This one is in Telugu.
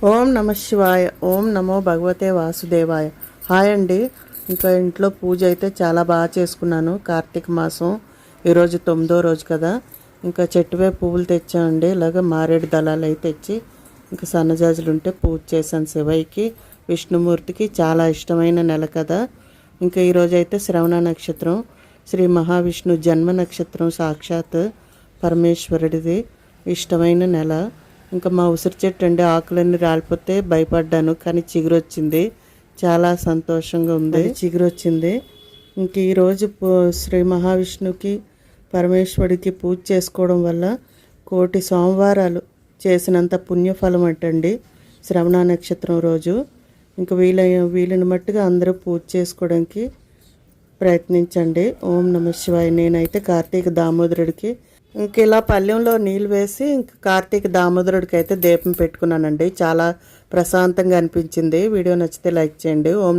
ఓం నమ శివాయ. ఓం నమో భగవతే వాసుదేవాయ. హాయ్ అండి. ఇంకా ఇంట్లో పూజ అయితే చాలా బాగా చేసుకున్నాను. కార్తీక మాసం ఈరోజు 9వ రోజు కదా. ఇంకా చెట్టువే పువ్వులు తెచ్చామండి. ఇలాగ మారేడు దళాలు అయితే తెచ్చి ఇంకా సన్నజాజులు ఉంటే పూజ చేశాను. శివయ్యకి విష్ణుమూర్తికి చాలా ఇష్టమైన నెల కదా. ఇంకా ఈరోజు అయితే శ్రవణ నక్షత్రం, శ్రీ మహావిష్ణు జన్మ నక్షత్రం, సాక్షాత్ పరమేశ్వరుడిది ఇష్టమైన నెల. ఇంకా మా ఉసిరి చెట్టు అండి, ఆకులన్నీ రాలిపోతే భయపడ్డాను, కానీ చిగురు వచ్చింది. చాలా సంతోషంగా ఉంది, చిగురు వచ్చింది. ఇంక ఈరోజు శ్రీ మహావిష్ణువుకి పరమేశ్వరుడికి పూజ చేసుకోవడం వల్ల కోటి సోమవారాలు చేసినంత పుణ్యఫలం అంటండి శ్రవణ నక్షత్రం రోజు. ఇంకా వీళ్ళని మట్టుగా అందరూ పూజ చేసుకోవడానికి ప్రయత్నించండి. ఓం నమ శివాయ. నేనైతే కార్తీక దామోదరుడికి ఇంక ఇలా పళ్ళెంలో నీళ్ళు వేసి ఇంక కార్తీక దామోదరుడికి అయితే దీపం పెట్టుకున్నానండి. చాలా ప్రశాంతంగా అనిపించింది. వీడియో నచ్చితే లైక్ చేయండి. ఓం